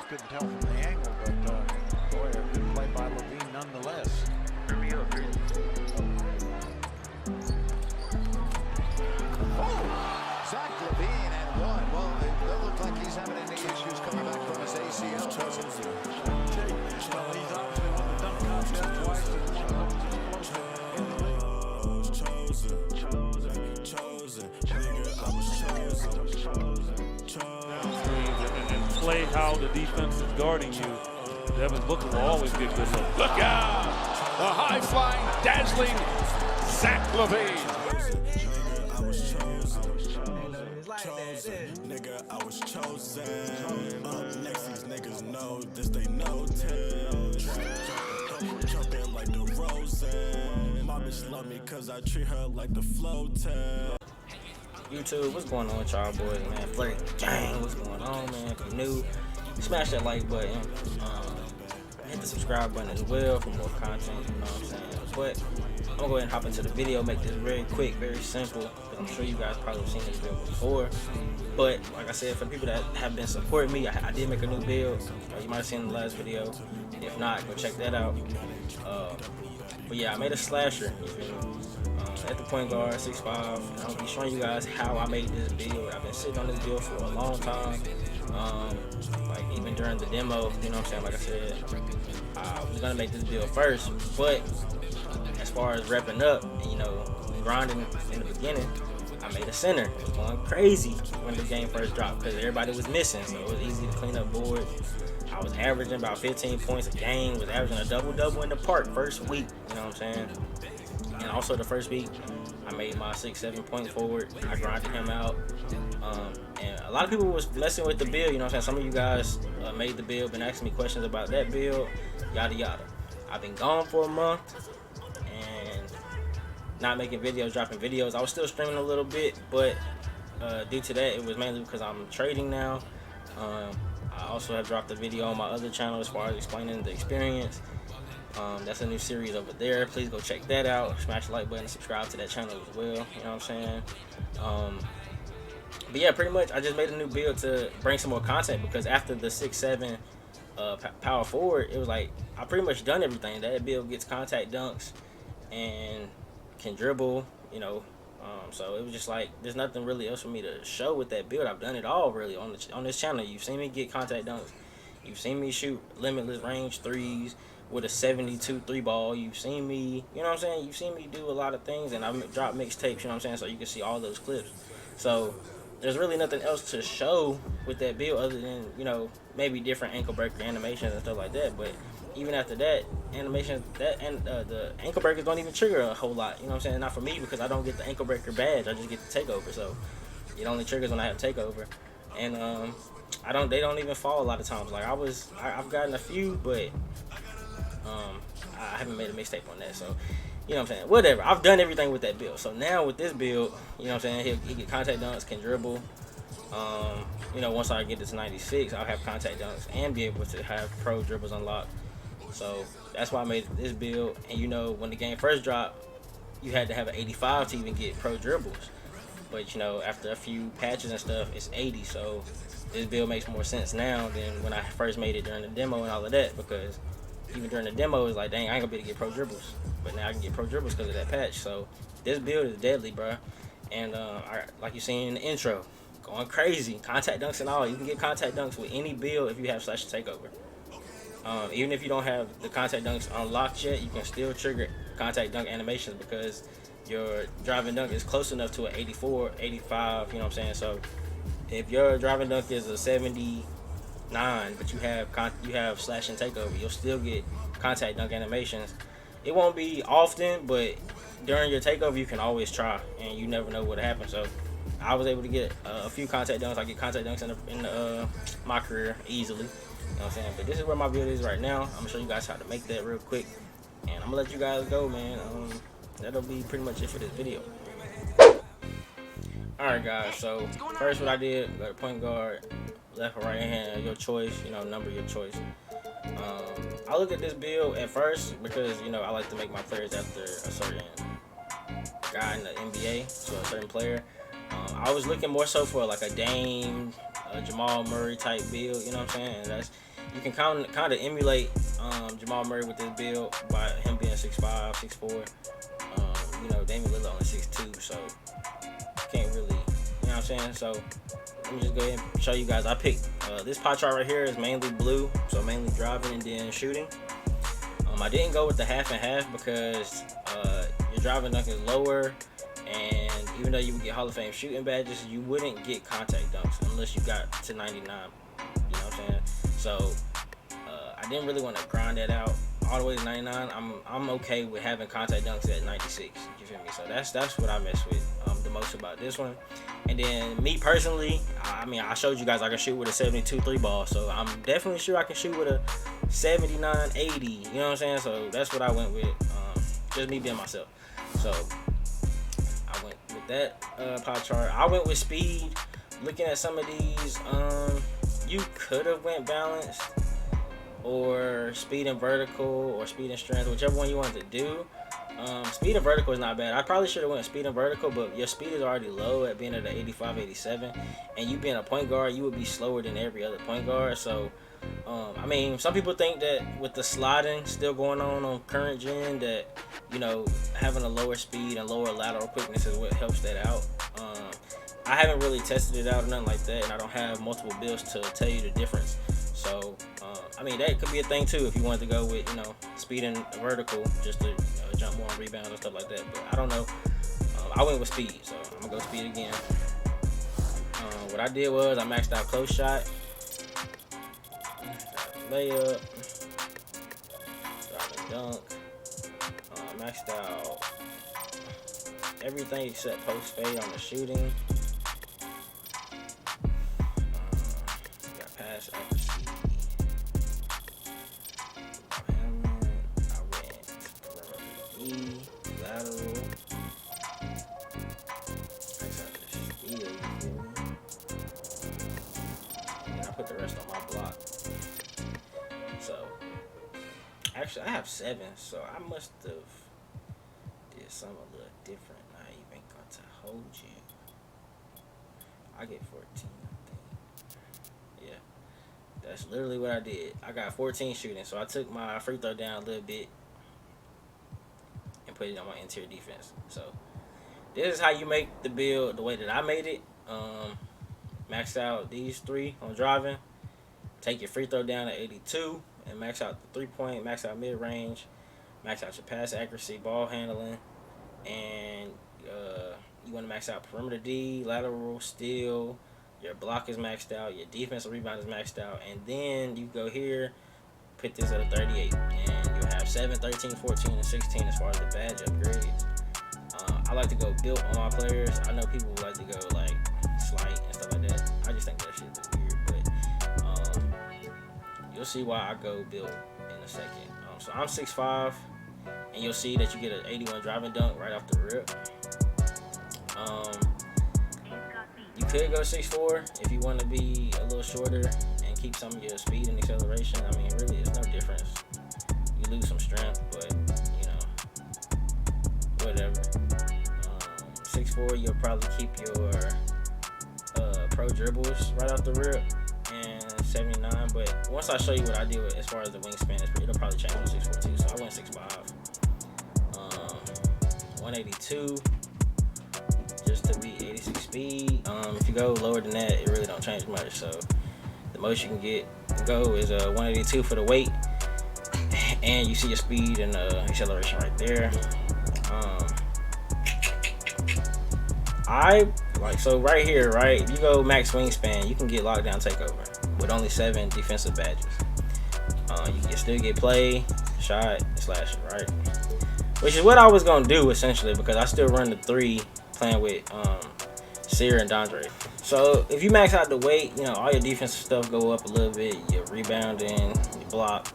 couldn't tell from the angle, but boy, a good play by Levine nonetheless. Zach Levine at one. Well, it doesn't look like he's having any issues coming back from his ACL. Well, he's obviously won the dunk contest twice and one of the most explosive in the league. And play how the defense is guarding you. Devin Booker will always get good looks. Look out! The high-flying, dazzling Zach Levine. Nigga, I was chosen. Up next, these niggas know this, they know jumping like the Rosen. My bitch love me cause I treat her like the floater. YouTube, what's going on with y'all boys, man? Flirty gang, what's going on, man? If you're new, smash that like button. Hit the subscribe button as well for more content, you know what I'm saying? But I'm gonna go ahead and hop into the video, make this very quick, very simple. I'm sure you guys probably have seen this build before. But like I said, for the people that have been supporting me, I did make a new build. You might have seen the last video. If not, go check that out. But yeah, I made a slasher, you feel me? At the point guard, 6'5". I'm gonna be showing you guys how I made this build. I've been sitting on this build for a long time. Like even during the demo, you know what I'm saying? Like I said, I was gonna make this build first, but as far as repping up, you know, grinding in the beginning, I made a center. It was going crazy when the game first dropped because everybody was missing, so it was easy to clean up boards. I was averaging about 15 points a game, was averaging a double-double in the park first week, you know what I'm saying? And also the first week, I made my 6-7 point forward. I grinded him out. And a lot of people was messing with the build, you know what I'm saying? Some of you guys made the build, been asking me questions about that build, yada yada. I've been gone for a month and not making videos, dropping videos. I was still streaming a little bit, but due to that, it was mainly because I'm trading now. I also have dropped a video on my other channel as far as explaining the experience. That's a new series over there. Please go check that out. Smash the like button and subscribe to that channel as well. You know what I'm saying? But yeah, pretty much I just made a new build to bring some more content because after the 6'7" power forward, it was like I pretty much done everything. That build gets contact dunks and can dribble, you know. So it was just like there's nothing really else for me to show with that build. I've done it all really on this channel. You've seen me get contact dunks. You've seen me shoot limitless range threes with a 72 3 ball. You've seen me, you know what I'm saying? You've seen me do a lot of things, and I've dropped mixtapes, you know what I'm saying? So you can see all those clips. So there's really nothing else to show with that build other than, you know, maybe different ankle breaker animations and stuff like that. But even after that, animation, the ankle breakers don't even trigger a whole lot, you know what I'm saying? Not for me because I don't get the ankle breaker badge. I just get the takeover. So it only triggers when I have takeover. And they don't even fall a lot of times. Like I've gotten a few, but I haven't made a mixtape on that, so you know what I'm saying, whatever. I've done everything with that build. So now with this build, you know what I'm saying, he get contact dunks, can dribble. You know, once I get this 96, I'll have contact dunks and be able to have pro dribbles unlocked. So that's why I made this build. And you know, when the game first dropped, you had to have an 85 to even get pro dribbles. But you know, after a few patches and stuff, it's 80. So this build makes more sense now than when I first made it during the demo and all of that, because even during the demo, it's like, dang, I ain't gonna be able to get pro dribbles. But now I can get pro dribbles because of that patch. So this build is deadly, bro. And like you seen in the intro, going crazy. Contact dunks and all. You can get contact dunks with any build if you have slash takeover. Even if you don't have the contact dunks unlocked yet, you can still trigger contact dunk animations because your driving dunk is close enough to an 84, 85, you know what I'm saying? So if your driving dunk is a 79, but you have slash and takeover, you'll still get contact dunk animations. It won't be often, but during your takeover you can always try, and you never know what happens. So I was able to get a few contact dunks. I get contact dunks in my career easily, you know what I'm saying? But this is where my build is right now. I'm gonna show you guys how to make that real quick, and I'm gonna let you guys go, man. That'll be pretty much it for this video. Alright guys, so first what I did, got a point guard, left or right hand, your choice, you know, number your choice. I looked at this build at first because, you know, I like to make my players after a certain guy in the NBA, so a certain player. I was looking more so for like a Dame, a Jamal Murray type build, you know what I'm saying? And you can kind of emulate Jamal Murray with this build by him being 6'5", 6'4". You know, Damian Lillard only 6'2", so can't really, you know what I'm saying? So let me just go ahead and show you guys. I picked this pie chart right here is mainly blue, so mainly driving and then shooting. I didn't go with the half and half because your driving dunk is lower, and even though you would get Hall of Fame shooting badges, you wouldn't get contact dunks unless you got to 99. You know what I'm saying? So I didn't really want to grind that out all the way to 99. I'm okay with having contact dunks at 96. You feel me? So that's what I mess with the most about this one. And then me personally, I mean, I showed you guys I can shoot with a 72 3 ball, so I'm definitely sure I can shoot with a 79 80. You know what I'm saying? So that's what I went with. Just me being myself. So I went with that pie chart. I went with speed. Looking at some of these, you could have went balanced, or speed and vertical, or speed and strength, whichever one you wanted to do. Speed and vertical is not bad. I probably should have went speed and vertical, but your speed is already low at being at the 85, 87, and you being a point guard, you would be slower than every other point guard. So, I mean, some people think that with the sliding still going on current gen, that, you know, having a lower speed and lower lateral quickness is what helps that out. I haven't really tested it out or nothing like that, and I don't have multiple builds to tell you the difference. So, I mean, that could be a thing too if you wanted to go with, you know, speed and vertical just to jump more on rebounds and stuff like that. But I don't know. I went with speed, so I'm gonna go speed again. What I did was I maxed out close shot, layup, driving dunk. Maxed out everything except post fade on the shooting. Got pass accuracy. Lateral. And I put the rest on my block. So, actually, I have 7, so I must have did something a little different. I ain't even going to hold you. I get 14, I think. Yeah, that's literally what I did. I got 14 shooting, so I took my free throw down a little bit, put it on my interior defense. So this is how you make the build the way that I made it. Max out these 3 on driving, take your free throw down to 82, and max out the 3-point, max out mid-range, max out your pass accuracy, ball handling, and you want to max out perimeter D, lateral, steal, your block is maxed out, your defensive rebound is maxed out, and then you go here, put this at a 38, and you'll have 7, 13, 14, and 16 as far as the badge upgrades. I like to go built on my players. I know people like to go like slight and stuff like that. I just think that shit is weird, but you'll see why I go built in a second. So I'm 6'5", and you'll see that you get an 81 driving dunk right off the rip. You could go 6'4" if you want to be a little shorter and keep some of your speed and acceleration. I mean, really, it's no difference. You lose some strength, but, you know, whatever. 6'4", you'll probably keep your pro dribbles right off the rip, and 79. But once I show you what I did with as far as the wingspan, it'll probably change to 6'4" too. So I went 6'5". 182 just to be 86 speed. If you go lower than that, it really don't change much. So the most you can go is 182 for the weight, and you see your speed and acceleration right there. So right here, right, if you go max wingspan, you can get lockdown takeover with only 7 defensive badges. You can still get play, shot, and slashing, right? Which is what I was gonna do essentially, because I still run the 3 playing with Sear and Dondre. So if you max out the weight, you know, all your defensive stuff go up a little bit, your rebounding, your block,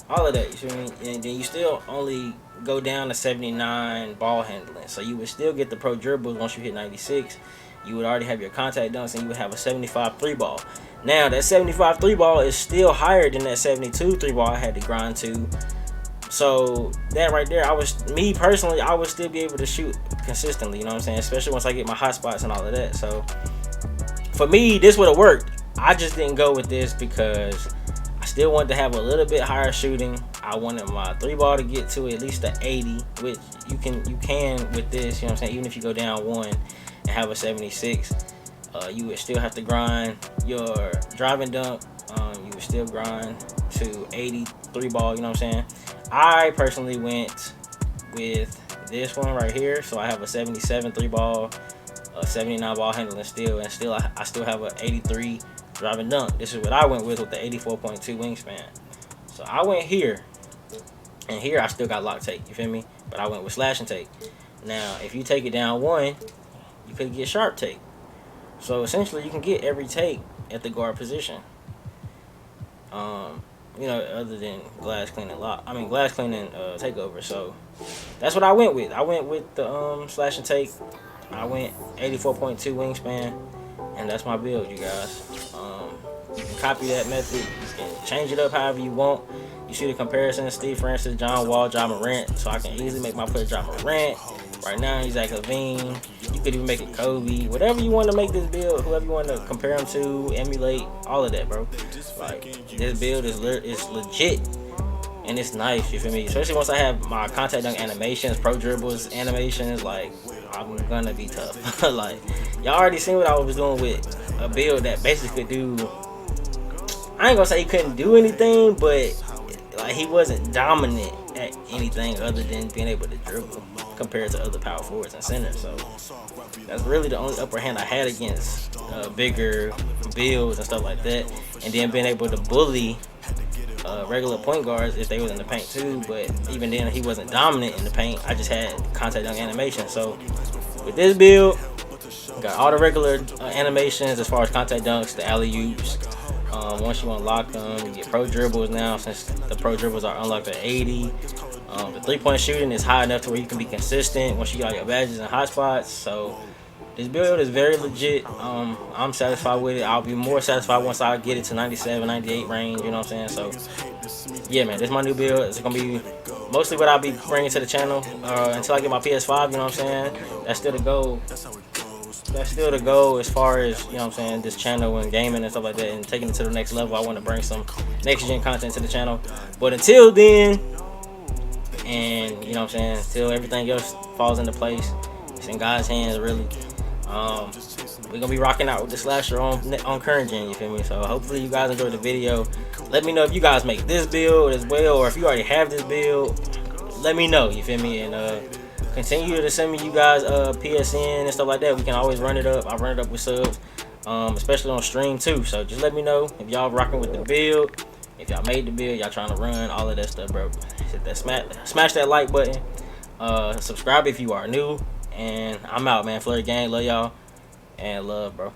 all of that, you see what I mean? And then you still only go down to 79 ball handling. So you would still get the pro dribbles once you hit 96. You would already have your contact dunks, and you would have a 75 3 ball. Now that 75 3 ball is still higher than that 72 3 ball I had to grind to. So that right there, me personally, I would still be able to shoot consistently, you know what I'm saying? Especially once I get my hot spots and all of that. So for me, this would have worked. I just didn't go with this because I still still wanted to have a little bit higher shooting. I wanted my 3-ball to get to at least the 80, which you can with this, you know what I'm saying? Even if you go down 1 and have a 76, you would still have to grind your driving dunk. You would still grind to 80 3-ball, you know what I'm saying? I personally went with this one right here, so I have a 77 3-ball, a 79 ball handling still, and I still have an 83 driving dunk. This is what I went with the 84.2 wingspan. So I went here, and here I still got lock take, you feel me? But I went with slash and take. Now, if you take it down 1, you could get sharp take. So essentially, you can get every take at the guard position. You know, other than glass cleaning glass cleaning takeover. So that's what I went with. I went with the slash and take. I went 84.2 wingspan, and that's my build, you guys. You can copy that method. You can change it up however you want. You see the comparison: Steve Francis, John Wall, John Morant. So I can easily make my player John Morant. Right now he's like Levine. You could even make it Kobe. Whatever you want to make this build, whoever you want to compare him to, emulate, all of that, bro. Like, this build is legit, and it's nice, you feel me? Especially once I have my contact dunk animations, pro dribbles animations, like, I'm gonna be tough. Like, y'all already seen what I was doing with a build that basically could do, I ain't gonna say he couldn't do anything, but like, he wasn't dominant at anything other than being able to dribble compared to other power forwards and centers. So that's really the only upper hand I had against bigger builds and stuff like that, and then being able to bully regular point guards if they was in the paint too. But even then, he wasn't dominant in the paint. I just had contact dunk animation. So with this build, got all the regular animations as far as contact dunks, the alley-oops. Once you unlock them, you get pro dribbles now, since the pro dribbles are unlocked at 80. The 3-point shooting is high enough to where you can be consistent once you get all your badges and hotspots. So this build is very legit. I'm satisfied with it. I'll be more satisfied once I get it to 97, 98 range, you know what I'm saying? So yeah, man, this is my new build. It's gonna be mostly what I'll be bringing to the channel until I get my PS5, you know what I'm saying? That's still the goal. That's still the goal as far as, you know what I'm saying, this channel and gaming and stuff like that, and taking it to the next level. I want to bring some next gen content to the channel. But until then, and you know what I'm saying, until everything else falls into place, it's in God's hands, really. We're gonna be rocking out with the slasher on current gen, you feel me? So hopefully you guys enjoyed the video. Let me know if you guys make this build as well, or if you already have this build, let me know, you feel me? And continue to send me you guys PSN and stuff like that. We can always run it up. I run it up with subs, especially on stream too. So just let me know if y'all rocking with the build, if y'all made the build, y'all trying to run, all of that stuff, bro. Hit that smash that like button. Subscribe if you are new, and I'm out, man. Flurry gang, love y'all, and love, bro.